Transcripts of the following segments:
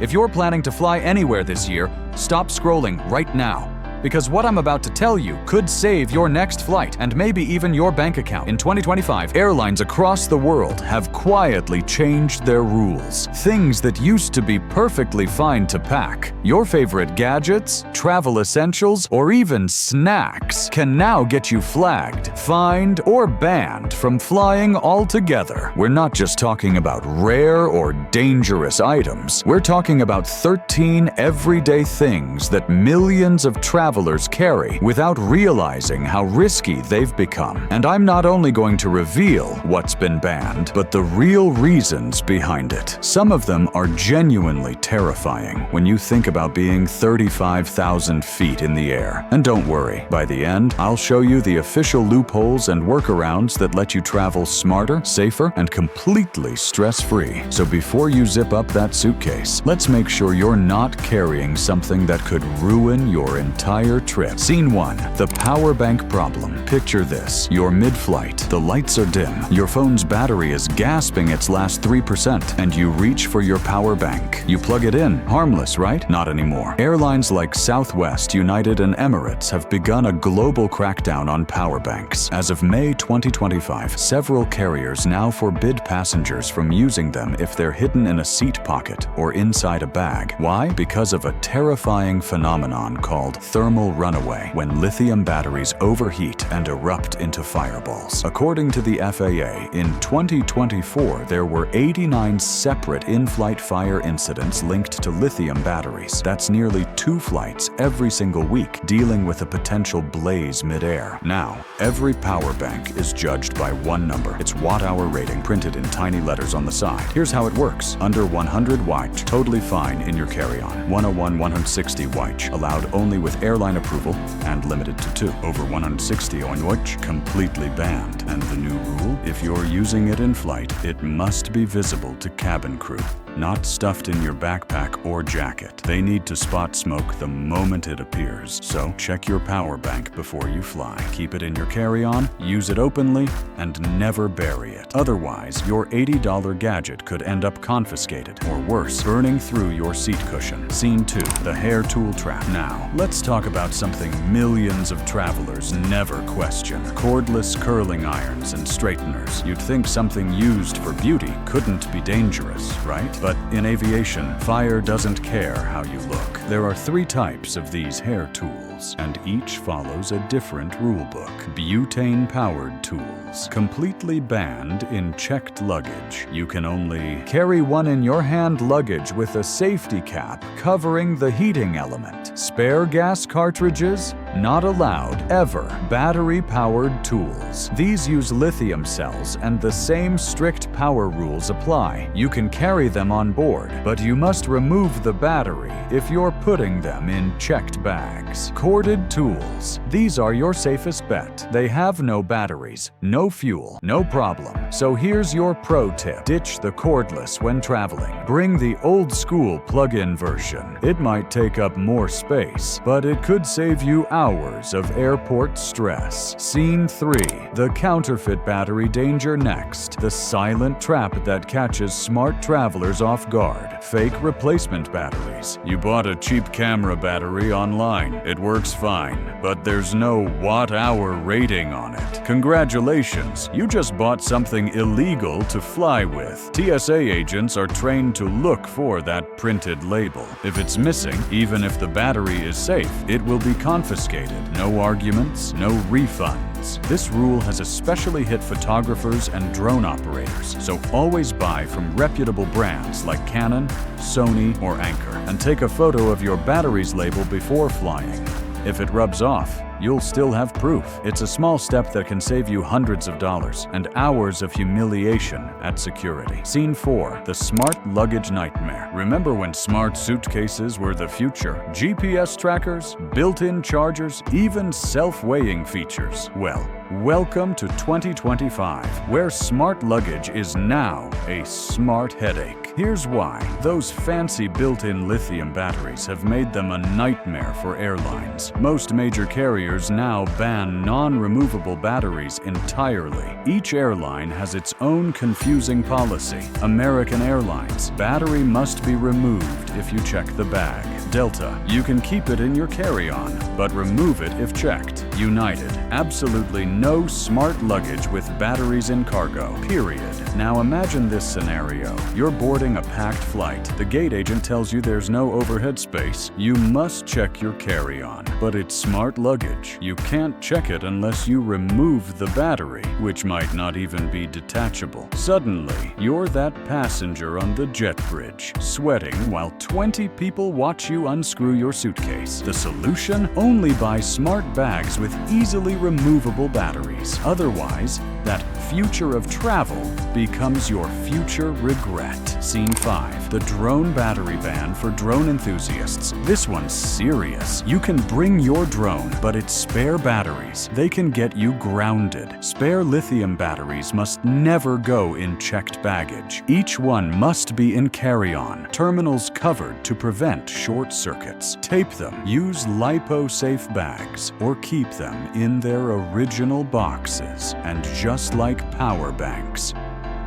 If you're planning to fly anywhere this year, stop scrolling right now. Because what I'm about to tell you could save your next flight and maybe even your bank account. In 2025, airlines across the world have quietly changed their rules. Things that used to be perfectly fine to pack, your favorite gadgets, travel essentials, or even snacks can now get you flagged, fined, or banned from flying altogether. We're not just talking about rare or dangerous items. We're talking about 13 everyday things that millions of travelers carry without realizing how risky they've become. And I'm not only going to reveal what's been banned, but the real reasons behind it. Some of them are genuinely terrifying when you think about being 35,000 feet in the air. And don't worry, by the end, I'll show you the official loopholes and workarounds that let you travel smarter, safer, and completely stress-free. So before you zip up that suitcase, let's make sure you're not carrying something that could ruin your entire trip. Scene 1. The power bank problem. Picture this. You're mid-flight. The lights are dim. Your phone's battery is gasping its last 3%, and you reach for your power bank. You plug it in. Harmless, right? Not anymore. Airlines like Southwest, United, and Emirates have begun a global crackdown on power banks. As of May 2025, several carriers now forbid passengers from using them if they're hidden in a seat pocket or inside a bag. Why? Because of a terrifying phenomenon called thermal runaway, when lithium batteries overheat and erupt into fireballs. According to the FAA, in 2024, there were 89 separate in-flight fire incidents linked to lithium batteries. That's nearly 2 flights every single week, dealing with a potential blaze mid-air. Now, every power bank is judged by one number, its watt-hour rating printed in tiny letters on the side. Here's how it works. Under 100 watt, totally fine in your carry-on. 101-160 watt, allowed only with airline approval and limited to 2. Over 160 on which, completely banned. And the new rule? If you're using it in flight, it must be visible to cabin crew, not stuffed in your backpack or jacket. They need to spot smoke the moment it appears. So check your power bank before you fly. Keep it in your carry-on, use it openly, and never bury it. Otherwise, your $80 gadget could end up confiscated, or worse, burning through your seat cushion. Scene 2. The hair tool trap. Now, let's talk about something millions of travelers never question. Cordless curling irons and straighteners. You'd think something used for beauty couldn't be dangerous, right? But in aviation, fire doesn't care how you look. There are 3 types of these hair tools, and each follows a different rulebook. Butane-powered tools. Completely banned in checked luggage. You can only carry one in your hand luggage with a safety cap covering the heating element. Spare gas cartridges? Not allowed, ever. Battery-powered tools. These use lithium cells, and the same strict power rules apply. You can carry them on board, but you must remove the battery if you're putting them in checked bags. Corded tools. These are your safest bet. They have no batteries, no fuel, no problem. So here's your pro tip. Ditch the cordless when traveling. Bring the old-school plug-in version. It might take up more space, but it could save you hours of airport stress. Scene 3. The counterfeit battery danger next. The silent trap that catches smart travelers off guard. Fake replacement batteries. You bought a cheap camera battery online. It works fine, but there's no watt-hour rating on it. Congratulations, you just bought something illegal to fly with. TSA agents are trained to look for that printed label. If it's missing, even if the battery is safe, it will be confiscated. No arguments, no refunds. This rule has especially hit photographers and drone operators, so always buy from reputable brands like Canon, Sony, or Anker, and take a photo of your battery's label before flying. If it rubs off, you'll still have proof. It's a small step that can save you hundreds of dollars and hours of humiliation at security. Scene 4. The smart luggage nightmare. Remember when smart suitcases were the future? GPS trackers, built-in chargers, even self-weighing features. Well, welcome to 2025, where smart luggage is now a smart headache. Here's why. Those fancy built-in lithium batteries have made them a nightmare for airlines. Most major carriers now ban non-removable batteries entirely. Each airline has its own confusing policy. American Airlines, battery must be removed if you check the bag. Delta, you can keep it in your carry-on, but remove it if checked. United, absolutely no smart luggage with batteries in cargo, period. Now imagine this scenario. You're boarding a packed flight. The gate agent tells you there's no overhead space. You must check your carry-on, but it's smart luggage. You can't check it unless you remove the battery, which might not even be detachable. Suddenly, you're that passenger on the jet bridge, sweating while 20 people watch you unscrew your suitcase. The solution? Only buy smart bags with easily removable batteries. Otherwise, that future of travel becomes your future regret. Scene 5. The drone battery ban for drone enthusiasts. This one's serious. You can bring your drone, but its spare batteries, they can get you grounded. Spare lithium batteries must never go in checked baggage. Each one must be in carry-on. Terminals covered to prevent short circuits. Tape them. Use lipo-safe bags or keep them in their original boxes. And just like power banks,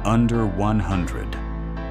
under 100.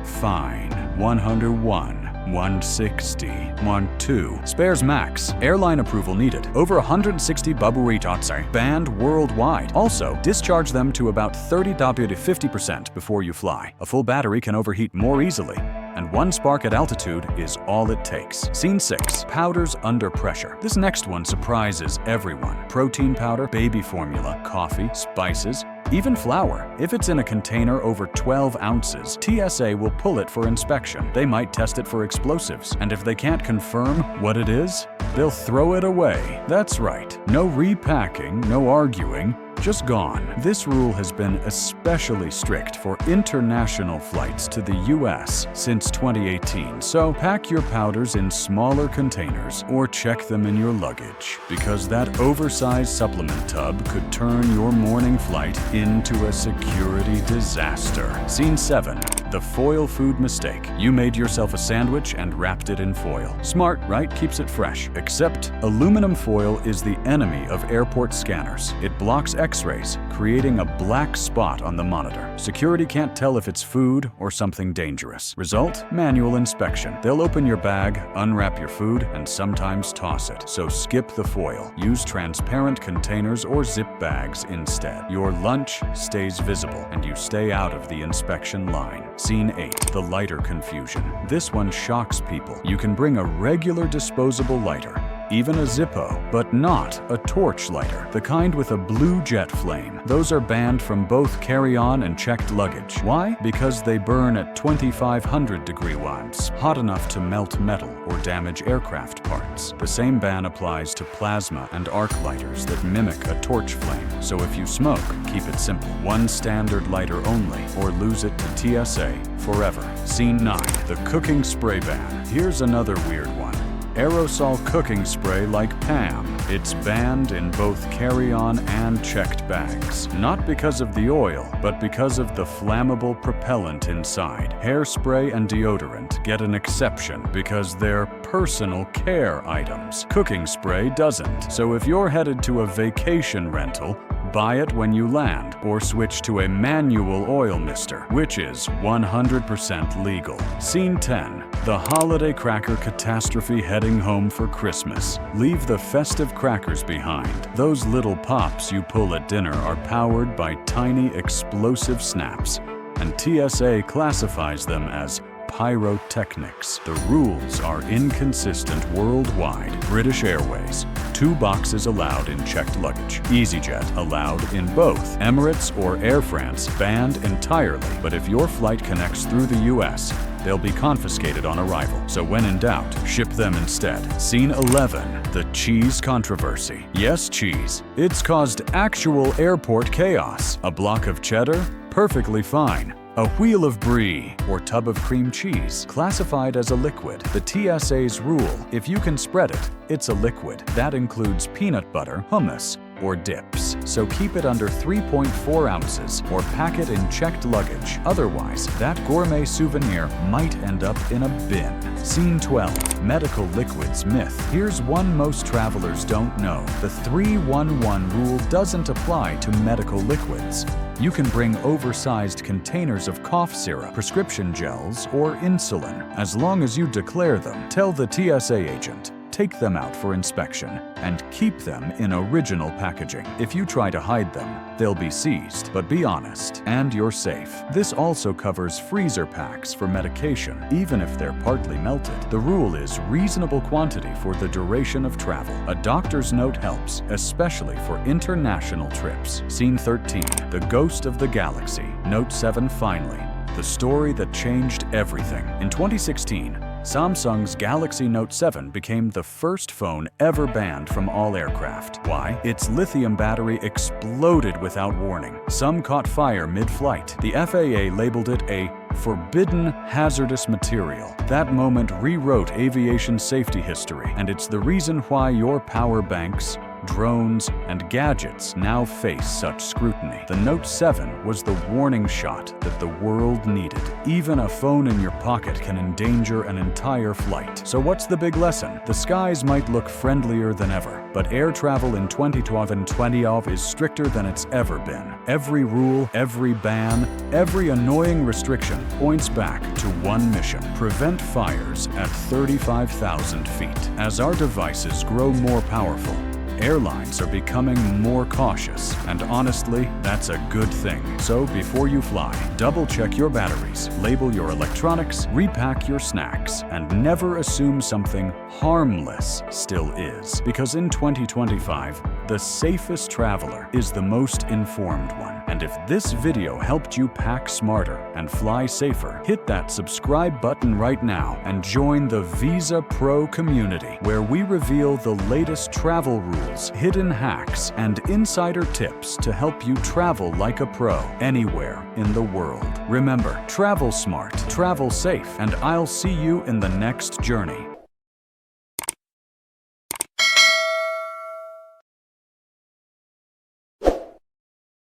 Fine. 101. 160. 12. Spares max. Airline approval needed. Over 160 banned worldwide. Also, discharge them to about 30–50% before you fly. A full battery can overheat more easily, and one spark at altitude is all it takes. Scene 6. Powders under pressure. This next one surprises everyone. Protein powder, baby formula, coffee, spices, even flour. If it's in a container over 12 ounces, TSA will pull it for inspection. They might test it for explosives, and if they can't confirm what it is, they'll throw it away. That's right. No repacking, no arguing, just gone. This rule has been especially strict for international flights to the US since 2018, so pack your powders in smaller containers or check them in your luggage, because that oversized supplement tub could turn your morning flight into a security disaster. Scene 7. The foil food mistake. You made yourself a sandwich and wrapped it in foil. Smart, right? Keeps it fresh. Except aluminum foil is the enemy of airport scanners. It blocks X-rays, creating a black spot on the monitor. Security can't tell if it's food or something dangerous. Result? Manual inspection. They'll open your bag, unwrap your food, and sometimes toss it. So skip the foil. Use transparent containers or zip bags instead. Your lunch stays visible, and you stay out of the inspection line. Scene 8. The lighter confusion. This one shocks people. You can bring a regular disposable lighter, even a Zippo, but not a torch lighter, the kind with a blue jet flame. Those are banned from both carry-on and checked luggage. Why? Because they burn at 2,500 degree watts, hot enough to melt metal or damage aircraft parts. The same ban applies to plasma and arc lighters that mimic a torch flame. So if you smoke, keep it simple. One standard lighter only, or lose it to TSA forever. Scene 9. The cooking spray ban. Here's another weird one. Aerosol cooking spray like Pam. It's banned in both carry-on and checked bags. Not because of the oil, but because of the flammable propellant inside. Hairspray and deodorant get an exception because they're personal care items. Cooking spray doesn't. So if you're headed to a vacation rental, buy it when you land, or switch to a manual oil mister, which is 100% legal. Scene 10. The holiday cracker catastrophe heading home for Christmas. Leave the festive crackers behind. Those little pops you pull at dinner are powered by tiny explosive snaps, and TSA classifies them as pyrotechnics. The rules are inconsistent worldwide. British Airways, 2 boxes allowed in checked luggage. EasyJet allowed in both. Emirates or Air France banned entirely, but if your flight connects through the US, they'll be confiscated on arrival. So when in doubt, ship them instead. Scene 11. The cheese controversy. Yes, cheese. It's caused actual airport chaos. A block of cheddar? Perfectly fine. A wheel of brie or tub of cream cheese, classified as a liquid. The TSA's rule, if you can spread it, it's a liquid. That includes peanut butter, hummus, or dips, so keep it under 3.4 ounces or pack it in checked luggage. Otherwise, that gourmet souvenir might end up in a bin. Scene 12. Medical liquids myth. Here's one most travelers don't know. The 3-1-1 rule doesn't apply to medical liquids. You can bring oversized containers of cough syrup, prescription gels, or insulin, as long as you declare them. Tell the TSA agent, take them out for inspection, and keep them in original packaging. If you try to hide them, they'll be seized. But be honest, and you're safe. This also covers freezer packs for medication, even if they're partly melted. The rule is reasonable quantity for the duration of travel. A doctor's note helps, especially for international trips. Scene 13. The Ghost of the Galaxy. Note 7 finally. The story that changed everything. In 2016, Samsung's Galaxy Note 7 became the first phone ever banned from all aircraft. Why? Its lithium battery exploded without warning. Some caught fire mid-flight. The FAA labeled it a forbidden hazardous material. That moment rewrote aviation safety history, and it's the reason why your power banks, drones, and gadgets now face such scrutiny. The Note 7 was the warning shot that the world needed. Even a phone in your pocket can endanger an entire flight. So what's the big lesson? The skies might look friendlier than ever, but air travel in 2020 is stricter than it's ever been. Every rule, every ban, every annoying restriction points back to one mission: prevent fires at 35,000 feet. As our devices grow more powerful, airlines are becoming more cautious, and honestly, that's a good thing. So before you fly, double-check your batteries, label your electronics, repack your snacks, and never assume something harmless still is. Because in 2025, the safest traveler is the most informed one. And if this video helped you pack smarter and fly safer, hit that subscribe button right now and join the VisaPro community, where we reveal the latest travel rules, hidden hacks, and insider tips to help you travel like a pro anywhere in the world. Remember, travel smart, travel safe, and I'll see you in the next journey.